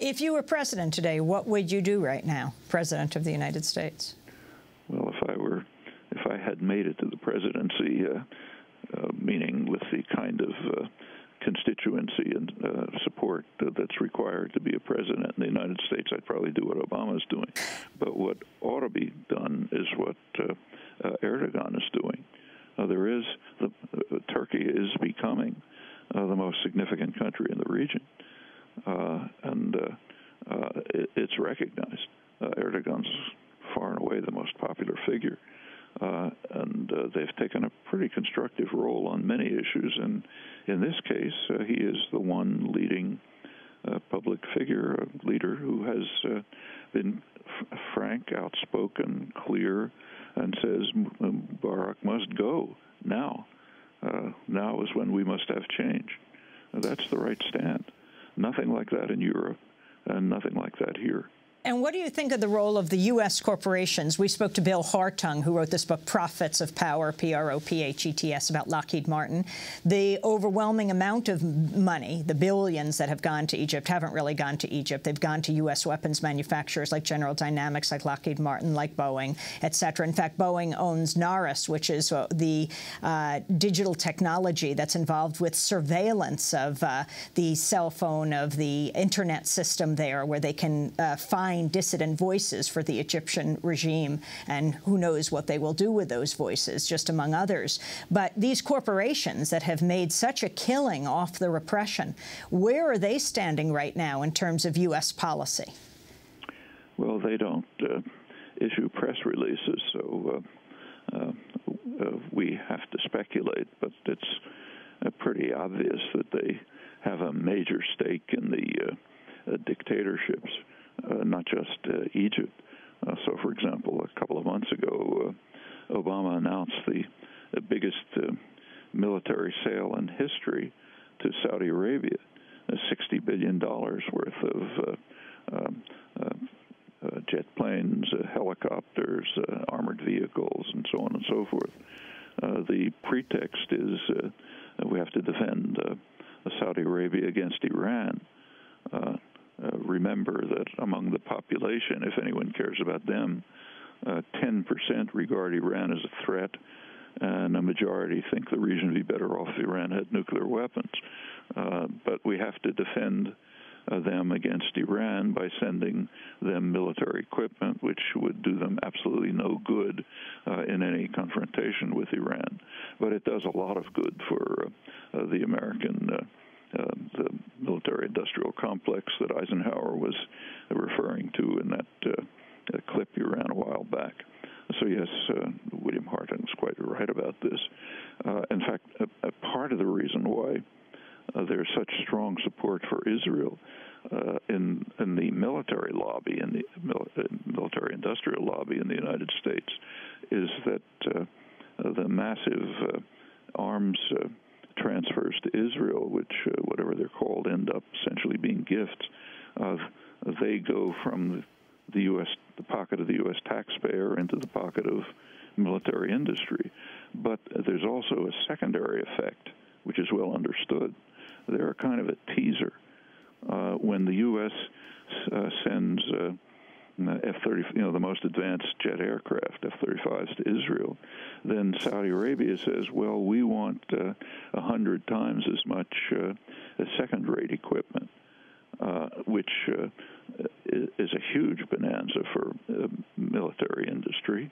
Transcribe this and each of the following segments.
If you were president today, what would you do right now, President of the United States? Well, if I had made it to the presidency, meaning with the kind of constituency and support that's required to be a president in the United States, I'd probably do what Obama's doing. But what ought to be done is what Erdogan is doing. Turkey is becoming the most significant country in the region, and it's recognized. Erdogan's far and away the most popular figure, and they've taken a pretty constructive role on many issues. And in this case, he is the one leading public figure, a leader who has been frank, outspoken, clear, and says Mubarak must go now. Now is when we must have change. That's the right stand. Nothing like that in Europe, and nothing like that here. And what do you think of the role of the U.S. corporations? We spoke to Bill Hartung, who wrote this book, Prophets of Power, P-R-O-P-H-E-T-S, about Lockheed Martin. The overwhelming amount of money, the billions that have gone to Egypt, haven't really gone to Egypt. They've gone to U.S. weapons manufacturers like General Dynamics, like Lockheed Martin, like Boeing, et cetera. In fact, Boeing owns NARIS, which is the digital technology that's involved with surveillance of the cell phone, of the Internet system there, where they can find dissident voices for the Egyptian regime, and who knows what they will do with those voices, just among others. But these corporations that have made such a killing off the repression, where are they standing right now in terms of U.S. policy? Well, they don't issue press releases, so we have to speculate, but it's pretty obvious that they have a major stake in the dictatorships. Not just Egypt. So, for example, a couple of months ago, Obama announced the biggest military sale in history to Saudi Arabia, $60 billion worth of jet planes, helicopters, armored vehicles, and so on and so forth. The pretext is we have to defend Saudi Arabia against Iran. Remember that among the population, if anyone cares about them, 10% regard Iran as a threat, and a majority think the region would be better off if Iran had nuclear weapons. But we have to defend them against Iran by sending them military equipment, which would do them absolutely no good in any confrontation with Iran. But it does a lot of good for the American the military-industrial complex that Eisenhower was referring to in that clip you ran a while back. So yes, William Hartung was quite right about this. In fact, a part of the reason why there's such strong support for Israel in the military lobby, in the military-industrial lobby in the United States, is that the massive arms transfers to Israel, which, whatever they're called, end up essentially being gifts. They go from the pocket of the U.S. taxpayer into the pocket of military industry. But there's also a secondary effect, which is well understood. They're kind of a teaser. When the U.S. sends F-30, the most advanced jet aircraft, F-35s, to Israel, then Saudi Arabia says, well, we want 100 times as much second-rate equipment, which is a huge bonanza for military industry,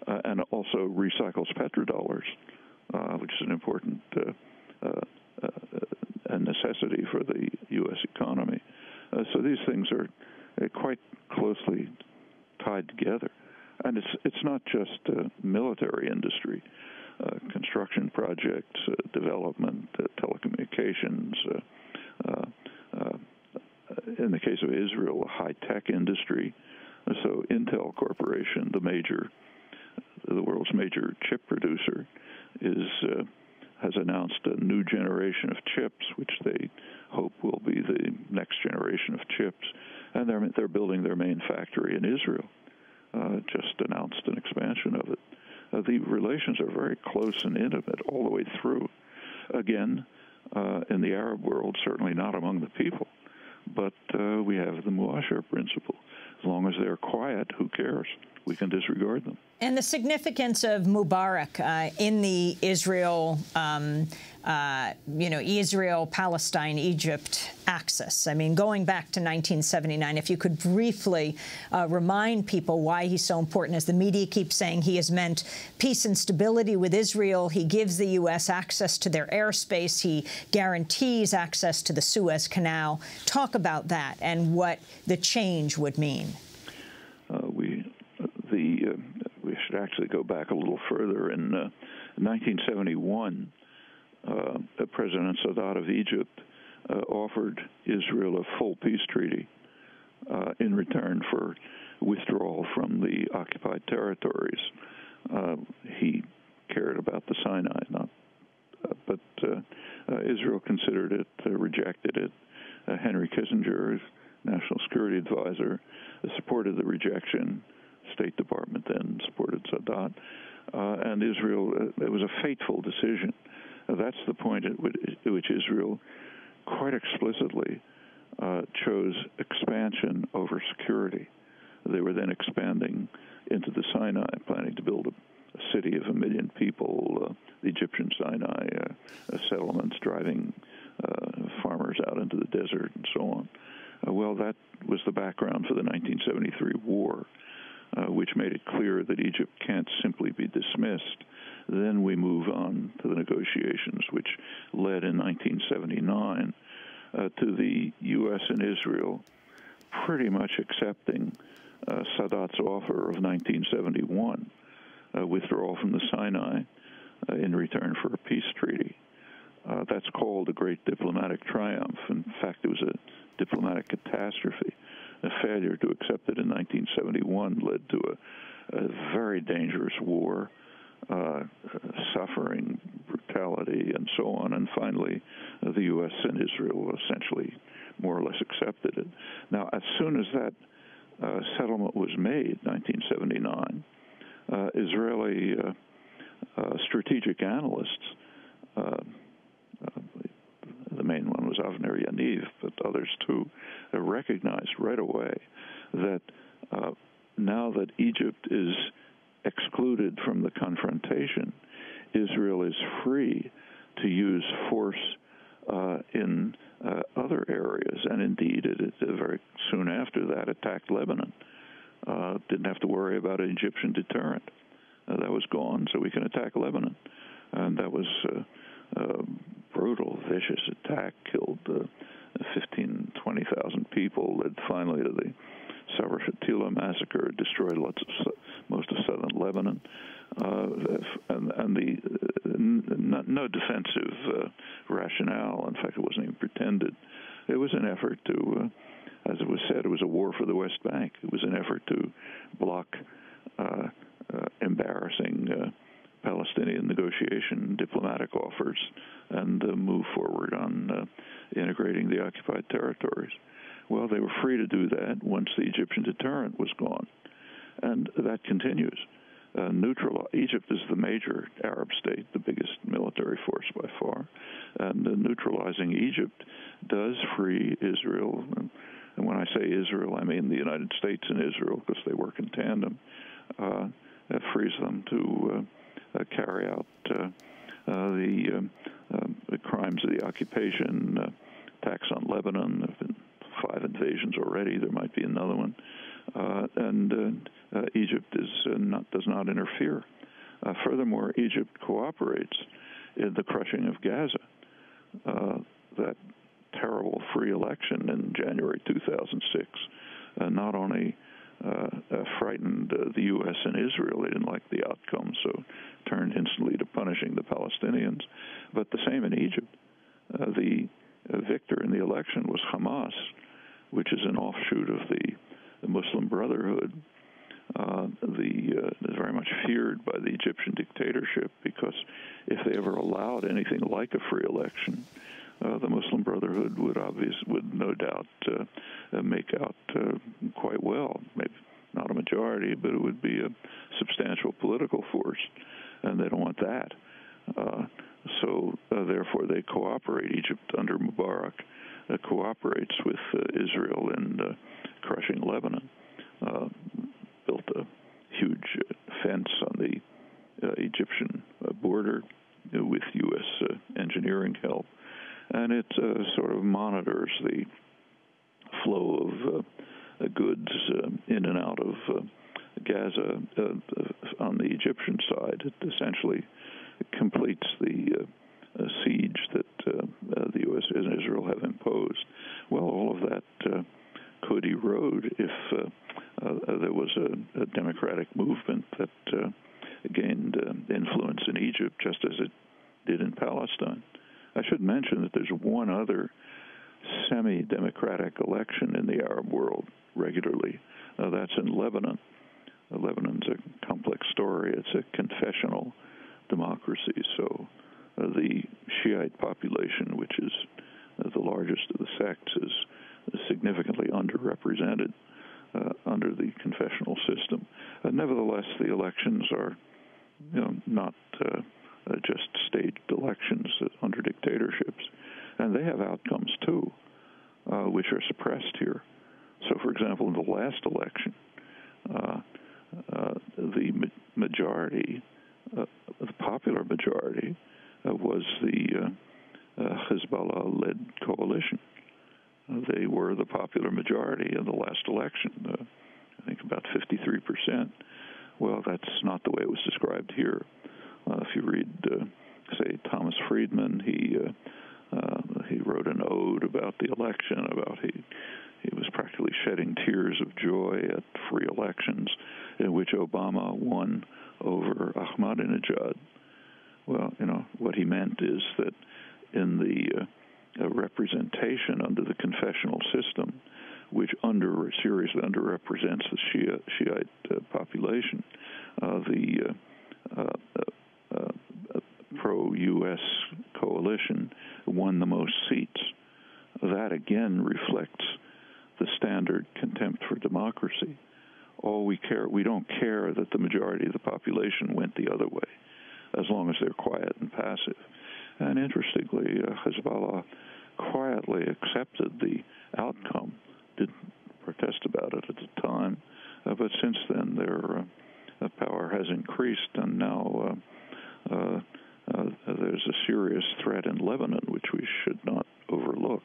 and also recycles petrodollars, which is an important necessity for the U.S. economy. So these things are quite closely tied together. And it's not just military industry, construction projects, development, telecommunications, in the case of Israel, a high-tech industry. So Intel Corporation, the world's major chip producer, has announced a new generation of chips, which they hope will be the next generation of chips. And they're building their main factory in Israel. Just announced an expansion of it. The relations are very close and intimate all the way through. Again, in the Arab world, certainly not among the people. But we have the Muasher principle. As long as they're quiet, who cares? We can disregard them. And the significance of Mubarak in the Israel, Israel, Palestine, Egypt axis. I mean, going back to 1979, if you could briefly remind people why he's so important. As the media keeps saying, he has meant peace and stability with Israel. He gives the U.S. access to their airspace. He guarantees access to the Suez Canal. Talk about that and what the change would mean. We should actually go back a little further. In 1971, President Sadat of Egypt offered Israel a full peace treaty in return for withdrawal from the occupied territories. He cared about the Sinai, but Israel considered it, rejected it. Henry Kissinger, National Security Advisor, supported the rejection. State Department then supported Sadat, and Israel, it was a fateful decision. That's the point at which Israel quite explicitly chose expansion over security. They were then expanding into the Sinai, planning to build a city of 1 million people, the Egyptian Sinai settlements, driving farmers out into the desert and so on. Well, that was the background for the 1973 war. Which made it clear that Egypt can't simply be dismissed. Then we move on to the negotiations, which led in 1979 to the U.S. and Israel pretty much accepting Sadat's offer of 1971, withdrawal from the Sinai in return for a peace treaty. That's called a great diplomatic triumph. In fact, it was a diplomatic catastrophe. A failure to accept it in 1971 led to a very dangerous war, suffering, brutality, and so on. And finally, the U.S. and Israel essentially more or less accepted it. Now, as soon as that settlement was made, 1979, Israeli strategic analysts, the main one was Avner Yaniv, but others too, recognized right away that now that Egypt is excluded from the confrontation, Israel is free to use force in other areas. And indeed, it very soon after that attacked Lebanon. Didn't have to worry about an Egyptian deterrent. That was gone, so we can attack Lebanon. And that was brutal, vicious attack, killed 20,000 people, led finally to the Sabra Shatila massacre, destroyed most of southern Lebanon, and no defensive rationale. In fact, it wasn't even pretended. It was an effort to, as it was said, it was a war for the West Bank. It was an effort to block embarrassing Palestinian negotiation diplomatic offers and move forward on integrating the occupied territories. Well, they were free to do that once the Egyptian deterrent was gone, and that continues. Egypt is the major Arab state, the biggest military force by far, and neutralizing Egypt does free Israel. And when I say Israel, I mean the United States and Israel, because they work in tandem. That frees them to carry out the crimes of the occupation, attacks on Lebanon. There have been 5 invasions already. There might be another one. And Egypt does not interfere. Furthermore, Egypt cooperates in the crushing of Gaza. That terrible free election in January 2006 not only frightened the U.S. and Israel. They didn't like the outcome, so turned instantly to punishing the Palestinians. But the same in Egypt. The victor in the election was Hamas, which is an offshoot of the Muslim Brotherhood. Is very much feared by the Egyptian dictatorship, because if they ever allowed anything like a free election, the Muslim Brotherhood would no doubt make out quite well. Maybe not a majority, but it would be a substantial political force, and they don't want that. So therefore, they cooperate. Egypt under Mubarak cooperates with Israel in crushing Lebanon. Built a huge fence on the Egyptian border with U.S. Engineering help, and it sort of monitors the flow of goods in and out of Gaza on the Egyptian side. It essentially completes the siege that the U.S. and Israel have imposed. Well, all of that could erode if there was a democratic movement that gained influence in Egypt, just as it did in Palestine. I should mention that there's one other semi-democratic election in the Arab world regularly. That's in Lebanon. Lebanon's a complex story. It's a confessional democracy, so the Shiite population, which is the largest of the sects, is significantly underrepresented under the confessional system. Nevertheless, the elections are, not just staged elections under dictatorships, and they have outcomes too, which are suppressed here. So, for example, in the last election, the majority, the popular majority, was the Hezbollah-led coalition. They were the popular majority in the last election, I think about 53%. Well, that's not the way it was described here. If you read, say, Thomas Friedman, he wrote an ode about the election, about he was practically shedding tears of joy at free elections in which Obama won over Ahmadinejad. Well, what he meant is that in the representation under the confessional system, which seriously underrepresents the Shiite population, the pro-U.S. coalition won the most seats. That again reflects the standard contempt for democracy. We don't care that the majority of the population went the other way, as long as they're quiet and passive. And interestingly, Hezbollah quietly accepted the outcome, didn't protest about it at the time, but since then their power has increased, and now there's a serious threat in Lebanon, which we should not overlook.